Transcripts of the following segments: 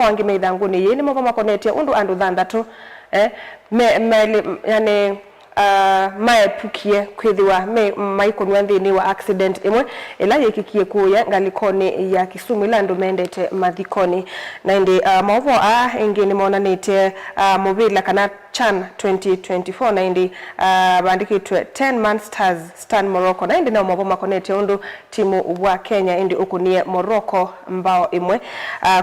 wangi meidhanguni yini mova makonetia undu andu thandatu yani maepukie kwithiwa maikonwa nthini wa accident imwe ila yekikie kuya ngalikoni ya Kisumu ila andu mendete mathikoni na indi maovo ingi ni monanite muvila kana Chan 2024 na indi bandikitwe 10 man stars Stan Morocco na indi na maovo makonete undu timu wa Kenya indi ukunie Morocco mbao imwe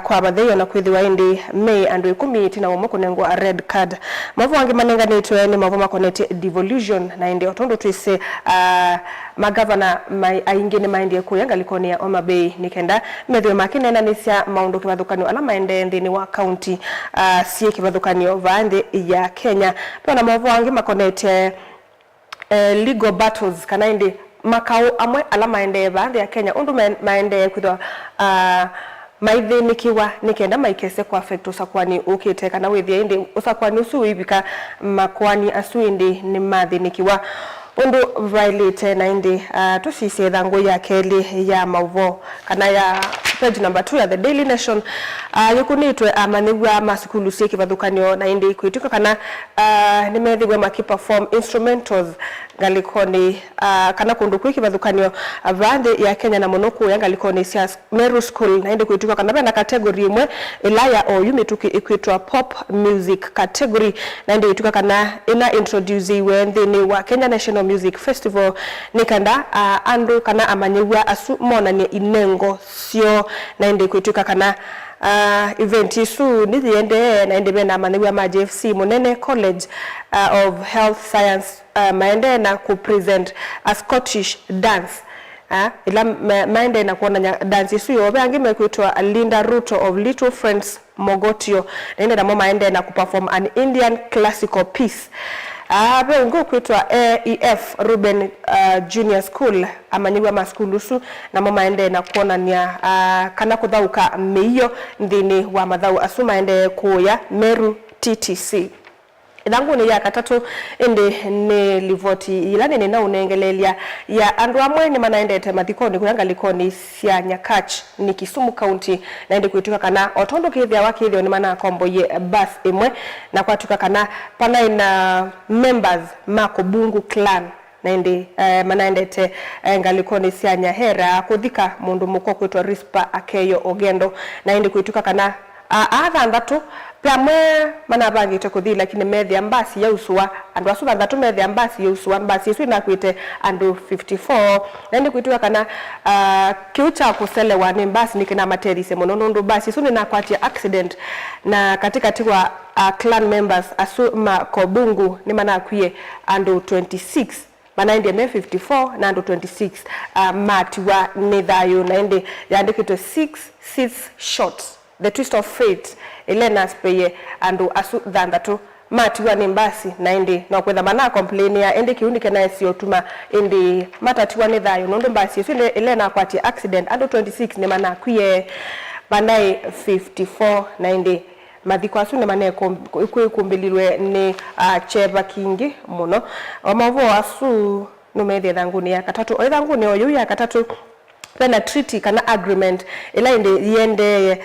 kwa batheyo na kwithiwa indi May andu 10 na umo kunengwa red card maovo wangi manenganitwe ni maovo makonete devolution na indi otondo twise magavana aingi ni maindi kuya ngalikoni ya Homa Bay nikenda methwe makinena nisya maundu kivathukanio ala maende nthini wa county sie kivathukanio vande ya Kenya pena maovo wangi makonete legal battles kana indi makao amwe ala maende vande ya Kenya undu maende kwithwa maithinikiwa nikenda maikese kwa affect usakwani ukite kana withia indi usakwani usu ibika makwani asu indi ni mathinikiwa undu violate na indi tusise thangu ya keli ya mauvo kana ya page number 2 ya The Daily Nation yukunitwe amanigwa masukulu sie kivathukanio na indi kuituka kana nimethigwe makiperform instrumentals ngalikoni kana kundu kwi kivathukanio vande ya Kenya na munoku ya ngalikoni cia Meru School na indi kuituka kana bena category imwe ilaya o yumituki ikwitwa pop music category na indi kuituka kana ina introduce iwe nthini wa Kenya National Music Festival nikanda andu kana amanyigwa asu monanie inengo sio na indi kuituka kana event isu nithiende na indi bena amanyigwa ma JFC Munene College of Health Science maende na kupresent a Scottish dance ila maende na kuona dance isu yobe angime kuitwa Linda Ruto of Little Friends Mogotio ende na maende na kuperform an Indian classical piece ngo kuitwa AEF Ruben Junior School amanyigwa maskulusu na maende na kuona nia kana kuthauka meiyo nthini wa mathau asu maende kuya Meru TTC Idangu ni ya katatu indi ni livoti ilani ni na unengelelia ya andu amwe ni manaendete mathikoni kunanga likoni sia Nyakach ni Kisumu County na indi kuituka kana otondo kithia wakithio ni mana kombo ye bus imwe na kwatuka kana pana ina members mako Bungu clan na indi manaendete ngalikoni sia Nyahera kuthika mundu muko kuitwa Rispa Akeyo Ogendo na indi kuituka kana thandatu pamwe manabangite kuthi lakini methi ambasi ya uswa andu asu thandatu methi ambasi ya uswa ambasi isu inakwite andu 54 na ndi kuituka kana kiucha kuselewa ni mbasi nikina materise muno nundu basi isu ninakwatia accident na katika tiwa clan members asu makobungu ni manakwie andu 26 manaende me 54 na andu 26 matiwa nithayo na ndi yandikitwe 6 shots The Twist of Fate Elena Speye andu asu thandatu matiwa ni mbasi na indi na kwetha mana complain ya indi kiunike na sio tuma indi matatiwa ni thayo nundu mbasi isu Elena kwati accident andu 26 ni mana kwie banai 54 na indi mathiko asu ni mane kumbilirwe ni Cheva Kingi muno omavo asu numethi thanguni ya katatu o thanguni oyu ya katatu pena treaty kana agreement ila indi yende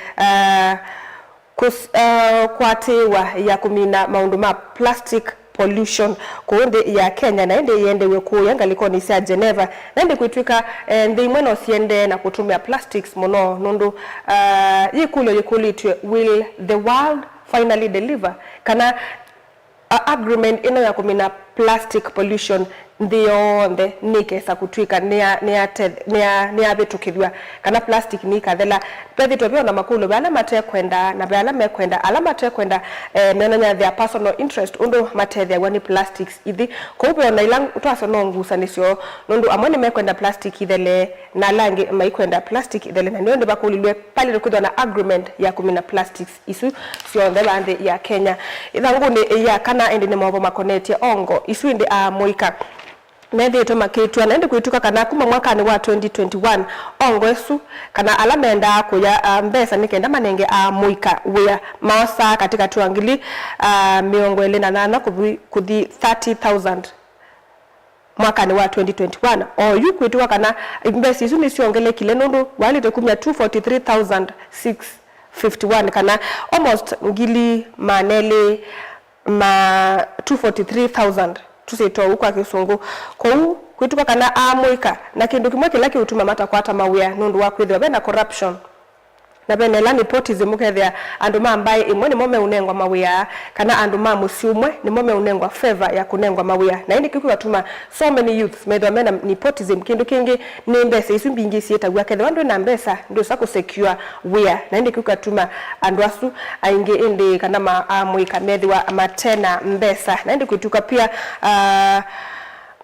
kwatewa ya kumina maundu ma plastic pollution kuonde ya Kenya na ende yende wekuya ngalikoni sia Geneva na ende kuitwika ndi mweno siende na kutumia plastics muno nundu yikulitwe will the world finally deliver kana agreement ino ya kumina plastic pollution ndio nde nikesa kutwika ni abetukithwa kana plastic ni kathela pethito byo na makulu bala mate kwenda na bala mekwenda ala mate kwenda menanya their personal interest undu matethia wani plastics ithi kubo na ilang twaso no ngusa nisyo nundu amone mekwenda plastic ithele na langi maikwenda plastic ithele na ndio bakulilwe pale kuthwa na agreement ya kumina plastics isu sio ndebande ya Kenya ithangu ni ya kana ende ni maovo makonetie ongo isu indi moika methi to makitwa na ndi kuituka kana kuma mwaka ni wa 2021 ongwesu kana alamenda kuya mbesa nikenda manenge muika wea maosa katika tuangili miongo ele na nana kuthi 30,000 mwaka ni wa 2021 o yu kuituka kana mbesi isu nisiongele kile nundu wali tekumya 243,006 51 kana almost ngili manele ma 243,000 tuseto ukwa kisungu kou kwituka kana amoika na kindu kimwe kila kiutuma mata kwata mawia nundu wa kwithwa bena corruption na bene la nepotism ukethia andu mambaye imwe ni mome unengwa mawia kana andu mamusiumwe ni mome unengwa favor ya kunengwa mawia na ini kiku watuma so many youths medwa mena nepotism kindu kingi ni mbesa isu mbingi sieta gwa kethe wandu na mbesa ndio sako secure wia na ini kiku watuma andu asu aingi indi kana maamuika medhiwa matena mbesa na ini kuituka pia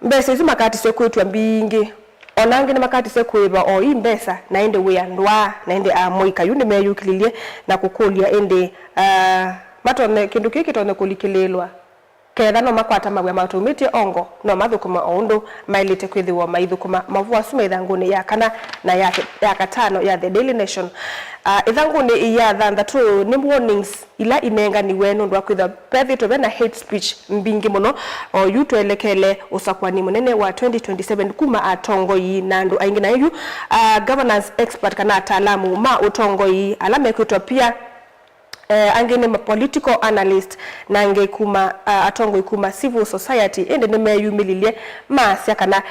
mbesa isu makati se kuitwa mbingi onange ni makati se kuiba o imbesa na ende we andwa na ende amoika yune meyukililie na kukulia ende matone kindu kiki tone kulikilelwa ketha no makwata magwe matumite ongo no mathukuma ondo mailite kwithiwa maithukuma mavua suma ithanguni ya kana na ya katano ya The Daily Nation ithanguni ya thanthatu ni warnings ila inenga ni wenu ndwa kwitha pethito bena hate speech mbingi muno o yutwelekele usakwani munene wa 2027 kuma atongoi na ndu aingi na yu governance expert kana ataalamu ma utongoi alame kwitwa pia angene ma political analyst nange kuma atongo ikuma civil society ende nemeyumililie masya kana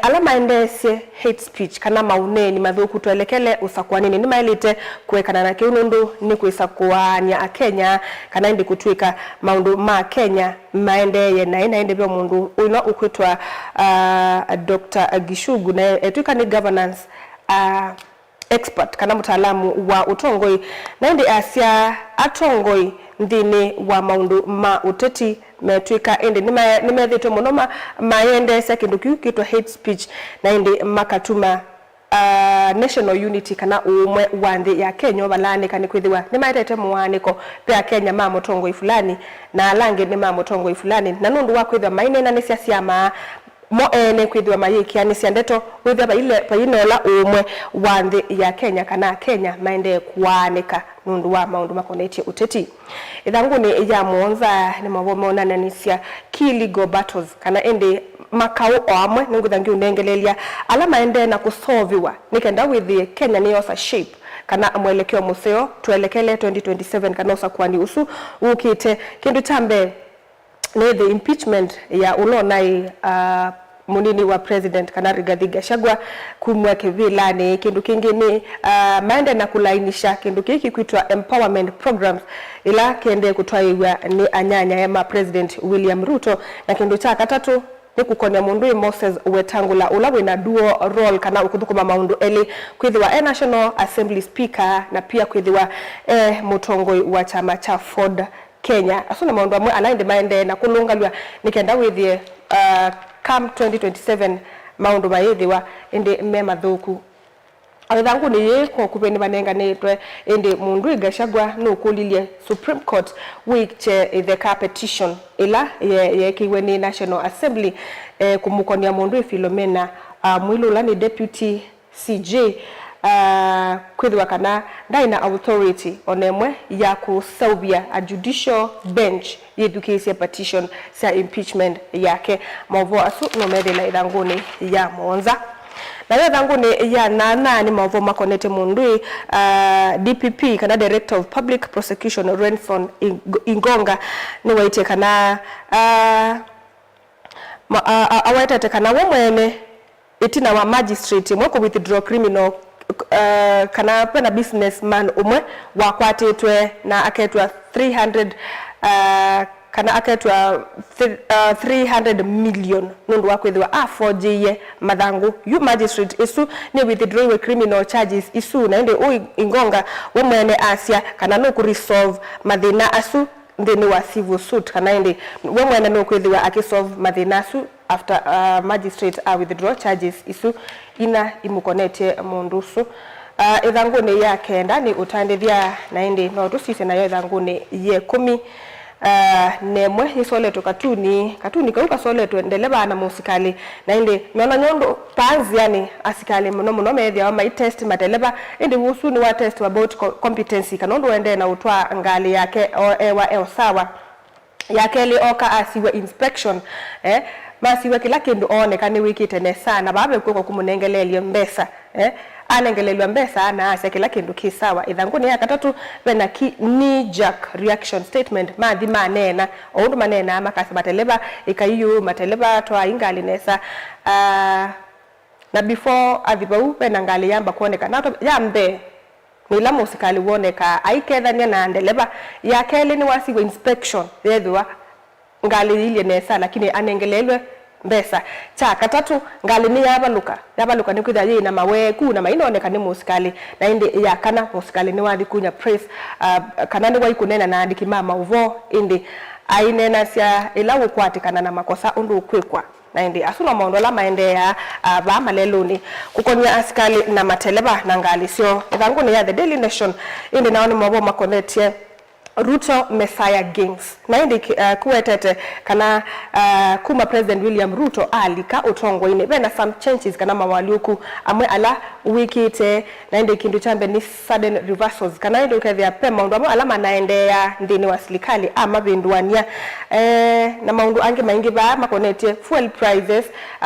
alama endese hate speech kana mauneni mathuku twelekele usakwanini ni mailite kuekana na kiunundu ni kuisakuania akenya kana indi kutwika maundu ma Kenya maendeye na ende byo mundu uno ukwitwa Dr. Gishugu na etwika ni governance expert kana mutaalamu wa utongoi na ndi asia atongoi ndini wa maundu ma uteti metwika ende nimethito muno maende sekindu kitwa hate speech na indi makatuma national unity kana umwe wande ya Kenya balane kani kwithiwa nimaitete muwaniko pia Kenya ma mutongoi fulani na alange ni ma mutongoi fulani na nundu wa kwithiwa maine na nisia siama mo ene kwithiwa mayiki ani siandeto withiwa painola umwe wande ya Kenya kana Kenya maende kuanika nundu wa maundu makonetie uteti ithanguni ya monza ni mavomona nanisia key legal battles kana ende makau omwe ninguthangi unengelelia alama ende na kusolviwa nikenda with Kenya ni osa shape kana mwelekeo museo tuelekele 2027 kana osa kwani usu ukite kindu tambe ni the impeachment ya ulonai munini wa president kana Rigathi Gachagua kumweke vilani kindu kingi ni maende na kulainisha kindu kiki kuitwa empowerment programs ila kende kutwaiwa ni anyanya ya president William Ruto na kindu cha katatu ni kukonya mundu Moses Wetangula ulawe na duo role kana ukuthukuma maundu eli kwithiwa National Assembly Speaker na pia kwithiwa mutongoi wa chama cha Ford Kenya asuna maundu amwe anainde maende na kulungalwa nikenda withie come 2027 maundu maithiwa indi mema thuku awithangu ni yeko kupeni banenga netwe indi mundu Gachagua no kulilie Supreme Court wiche the petition ila yekiwe ni National Assembly kumukonia mundu Philomena Mwilula ni deputy CJ kwithiwa kana ndaina authority onemwe ya kusaubia a judicial bench yedukesia petition sa impeachment yake mavo asu no medela ithanguni ya monza na ithanguni ya nana ni mavo makonete mundu DPP kana Director of Public Prosecution Renson Ingonga ni waite kana awaita kana womwene itina wa magistrate mwako withdraw criminal kana pena businessman umwe wakwatitwe na aketwa 300 kana aketwa 300 million nundu wakwithiwa afojiye mathangu you magistrate isu ni withdraw criminal charges isu na inde Ingonga womwene asia kana no ku resolve mathina asu ndini wa civil suit kana inde womwene no kwithiwa akisolve mathina asu after magistrate withdraw charges isu ina imukonete mundusu ithanguni ya kenda ni utandithia na indi no tusise nayo ithanguni ye 10 nemwe isoleto katuni kauka soleto ndeleba na musikali na indi miona nyondo panzi yani asikali muno methia wa test mateleba indi usu ni wa test about competency kanondo ende na utwa ngali yake ewa sawa yake li oka asiwe inspection masiwe kila kindu one kani wiki tene sana babe kwa kumunengelelia mbesa anengelelwa mbesa na asya kila kindu kisawa ithanguni ya katatu bena knee jerk reaction statement mathi manena oundu manena makasi mateleba ikaiyu mateleba twa ingali nesa na before athibau bena ngali yamba kuoneka na yambe nila musikali woneka aikethania na ndeleba ya kele ni wasiwe inspection yethwa ngali ile nesa lakini anengelelwe mbesa cha katatu ngali ni yabaluka ni kwitha yina maweku na mainoneka ni musikali na indi ya kana musikali ni wathi kunya praise kana ni waikunena na andiki mama uvo indi ainena sia ila ukwatikana na makosa undu ukwikwa na indi asuna maondo la maendea ba maleluni kukonya askali na mateleba na ngali sio ithanguni ya The Daily Nation indi naoni mabo makonetie Ruto Messiah Gangs na indi kuwetete kana kuma President William Ruto alika utongo ine bena some changes kana mawaliuku amwe ala wiki te na indi kindu chambe ni sudden reversals kana indi ukethia pe maundu amwe ala manaendea ndini wa serikali ama binduania na maundu ange maingi ba makonete fuel prices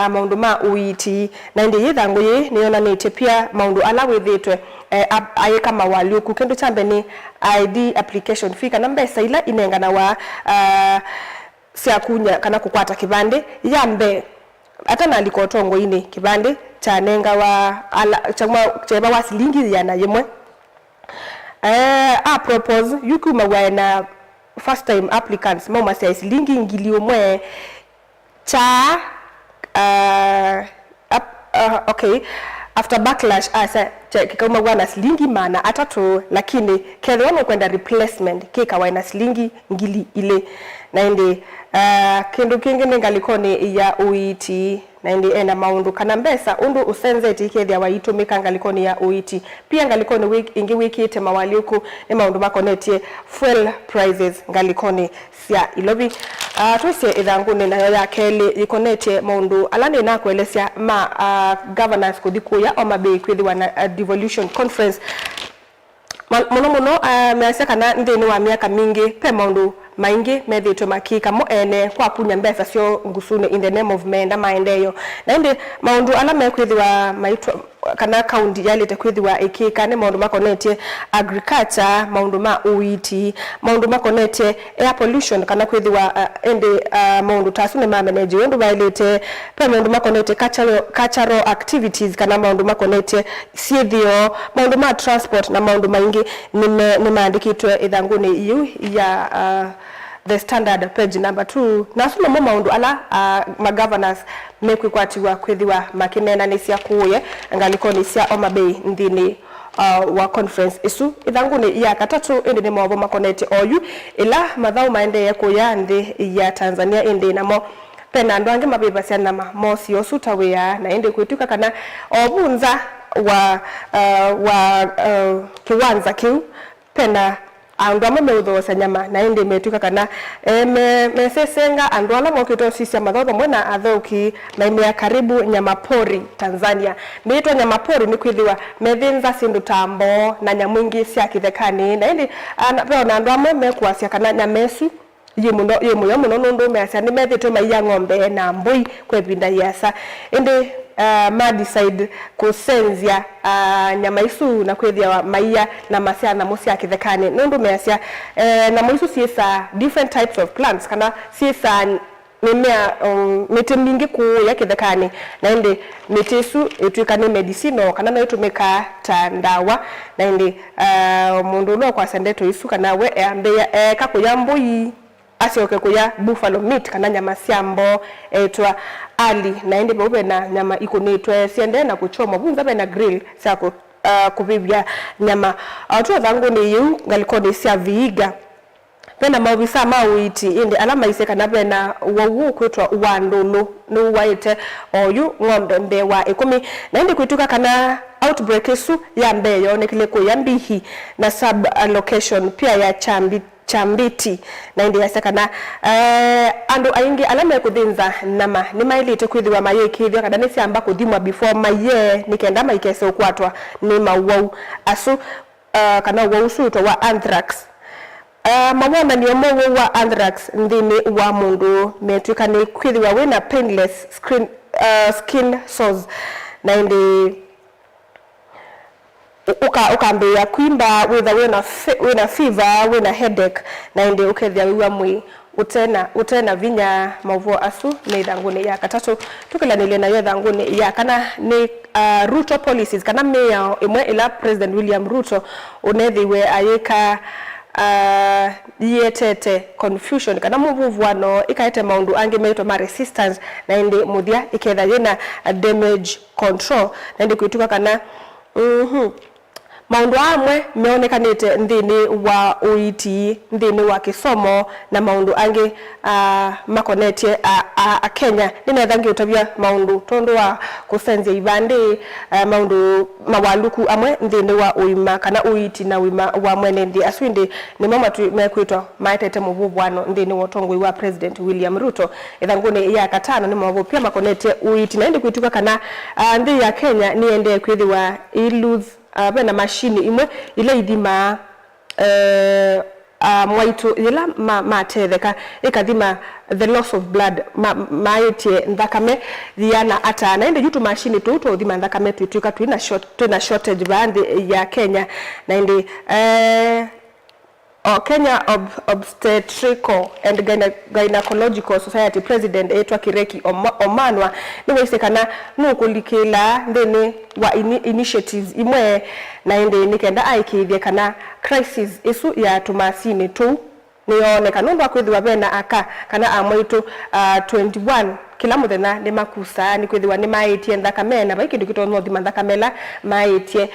maundu ma uiti na indi yithangu yi niona nite pia maundu ala withitwe ayeka mawaliuku kindu chambe ni ID application fika na mbesa ila inengana wa sia kunya kana kukwata kibande yambe ata naliko tongo ine kibande cha nenga wa chema wa silingi yana yemwe propose yuku mawena first time applicants mama sia silingi ngilio mwe cha okay after backlash asa kama wana silingi mana atatu lakini kedhono kwenda replacement kika wana silingi ngili ile na indi kindu kingine ngalikoni ya uiti na indi ena maundu kana mbesa undu usenzeti kethia waitumika ngalikoni ya uiti pia ngalikoni wiki ite mawaliuku ni maundu makonetie fuel prices ngalikoni sia ilobi tusie ithanguni nayo ya keli ikonetie maundu alani na kuelesya ma governance kudikuya o mabe kwithiwa na devolution conference muno measya kana ndini wa miaka mingi pe maundu maingi methitwe makika mo ene kwa kunya mbesa sio ngusune in the name of menda maendeyo na indi maundu ala mekwithiwa maitwa kana county yalite kwithiwa ikika ne maundu makonetie agriculture maundu ma uiti maundu makonetie air pollution kana kwithiwa indi maundu tasune ma manage undu bailite pe maundu makonetie cultural activities kana maundu makonetie sithio maundu ma transport na maundu maingi ni maandikitwe ithanguni yu ya The Standard page number 2 na suma mo maundu ala ma governors mekwikwatiwa kwithiwa makinena ni sia kuye ngalikoni sia Homa Bay ndini wa conference isu ithanguni ya katatu indi ni mabo makonete oyu ila mathau maende kuya ndi ya Tanzania indi namo pena ndo ange mabiba sia na mosi osuta wea na indi kwituka kana obunza wa kiwanza kiu pena andu amwe meuthosa nyama na indi metuka kana mesesenga andu ala mokito sisia mathoba mwena athauki na imea karibu nyama pori Tanzania meitwa nyama pori ni kwithiwa methinza sindu tambo na nyamwingi cia kithekani na indi na andu amwe mekuasia kana nyamesu yemuyo muno nundu measia ni methitwe maiya ng'ombe na mbui kwebinda yasa indi ma decide kusenzia nyama isu na kwethia maiya na masia na musia kithekani nundu measia na muisu siesa different types of plants kana siesa mimea miti mingi kuya kithekani na indi miti isu itwika ni medicine kana na itumika ta ndawa na indi mundu no kwa sendeto isu kana we ambe kakuya mbui asioke kuya buffalo meat kana nyama siambo etwa ali na indi bobe na nyama ikunitwe siende na kuchoma bunza be na grill sako kubibya nyama atu thangu ni yu ngalikoni sia viiga pena mawisa mawiti indi alama iseka na bena wawu kwitwa wandulu ni waite oyu ng'ombe mbewa 10 na indi kwituka kana outbreak isu ya mbeyo nekile kuyambihi na sub allocation pia ya chambiti na indi yaseka na andu aingi alama kuthinza nama ni mailite kwithiwa maye kithio kada nisi amba kuthimwa before maye nikenda maikese ukwatwa ni mawau asu kana wausuto wa anthrax mawona ni omo wa anthrax ndini wa mundu metuka ni kwithiwa wina painless skin sores na indi ukambia kuimba wina fever wina headache na indi ukethia wiwa mwi utena vinya mauvo asu ni thanguni ya katatu tukilanilia na yo thanguni ya kana ni Ruto policies kana meya imwe ila President William Ruto unethiwe ayika yetete confusion kana muvuvwano ikaete maundu angi meitwa ma resistance na indi muthia iketha yina damage control na indi kuituka kana maundu amwe meonekanite nthini wa uiti nthini wa kisomo na maundu angi makonetie a Kenya ninetha ngiutabia maundu tondu wa kusenzia ibandi maundu mawaluku amwe nthini wa uima kana uiti na uima wa mwene ndi aswindi ni mama tu mekwitwa maitete muvuvwano nthini wa tongoi wa President William Ruto ithanguni ya katano ni mavu pia makonetie uiti na ndi kuituka kana nthi ya Kenya niende kwithiwa ilose bena machine imwe ile idima mwaitu ila matetheka ikathima the loss of blood maetie ndakame thiana atana ende yutu machine tu thima ndakame tuituka twina shortage bandi ya Kenya na indi Kenya Obstetrical and Gynecological Society President etwa Kireki Omanwa niwesekana nukulikila ndene wa initiatives imwe na ende nikenda aikithia kana crisis isu ya tumasini tu niyoneka nundu akwithiwa bena aka kana amwitu 21 kila muthenya ni makusa ni kwithiwa ni maitie nthakame na baiki ndikitonwo thima nthakame maitie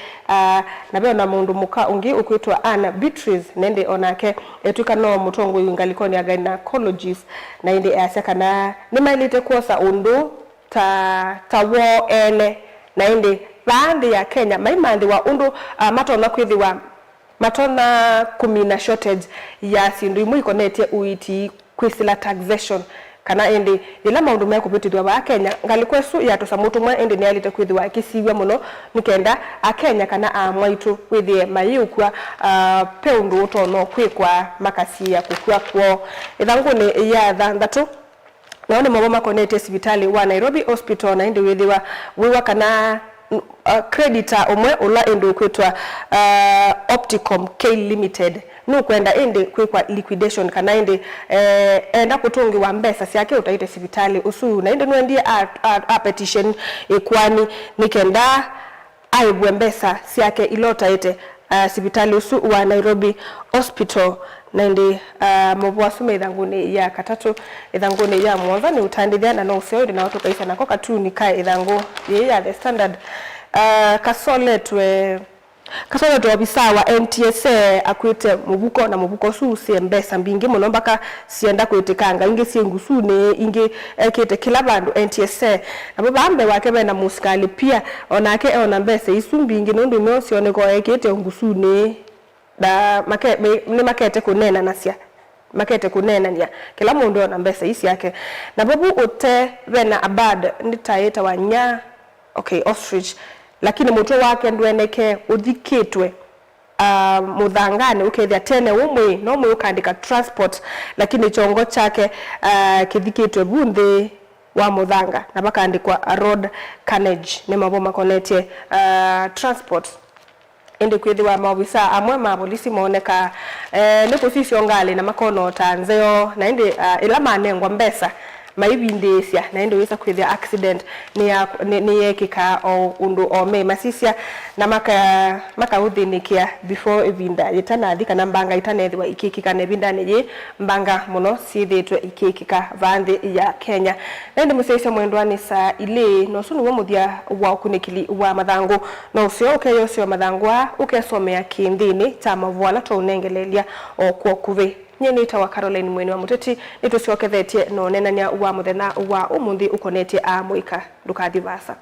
na bena mundu muka ungi ukwitwa Anna Beatrice nende onake etuka no mutongo ngalikoni ya gynecologist na inde asakana ni mailite kuosa undu ta wo ene na inde bandi ya Kenya maimandi wa undu matona kwithiwa matona kumina shortage ya sindu imu ikonetie uiti kwisila taxation kana indi ila maundu me kupitithwa ba Kenya ngalikwesu ya tosamutu mwa indi ni alite kwithwa kisiwa muno nikenda a Kenya kana a mwaitu withie mayukwa peundu utono kwikwa makasi ya kukwa kwo ithanguni ya thanthatu naone mabo makonete hospitali wa Nairobi Hospital na indi withiwa wiwa kana creditor umwe ula indi kwitwa Opticom K Limited nukwenda indi kwikwa liquidation kana indi enda kutungi wa mbesa siake utaite hospitali usu na indi nuendie a petition ikwani nikenda aibwe mbesa siake ilota ite hospitali usu wa Nairobi Hospital na indi mobwa sume ithanguni ya katatu ithanguni ya mwanza ni utandithia na no useo na watu kaisa na koka tu ni kai ithangu ya the standard kasoletwe obisa wa NTSA akwite mubuko na mubuko su siembesa mbingi muno mpaka sienda kwitikanga ingi siengusune ingi ekite kila bandu NTSA na bambe wake bena muskali pia onake ona mbesa isumbingi nundu no sione ko ekite ngusune da makete kunena nasia makete kunena nya kila mundu ona mbesa isi yake na babu ote bena abad nditaeta wanya okay ostrich lakini muto wake ndweneke udhikitwe muthangane ukethia tene umwe no mwe ukandika transport lakini chongo chake kithikitwe bunthi wa muthanga na bakandikwa road carnage ni mabo makonetie transport indi kwithiwa maobisa amwe ma polisi moneka ni kusisio ngali na makono tanzeo na indi ila manengwa mbesa maibindesia na indi wisa kwithia accident ni yekika o undu o me masisia na maka uthinikia before ibinda yetana thika na mbanga itanethiwa ikikika ne binda ne mbanga muno sithitwe ikikika vanthi ya Kenya na indi museisha mwendwani sa ile no sunu wa muthia wa kunikili wa mathangu no sio ukeyo sio mathangu ukesomea kinthini ta mavwala to unengelelia o kwa kuve nyenita wa Caroline Mweni wa Muteti nitusiokethetie no nenania wa muthena wa umuthi ukonetie a muika ndukathivasa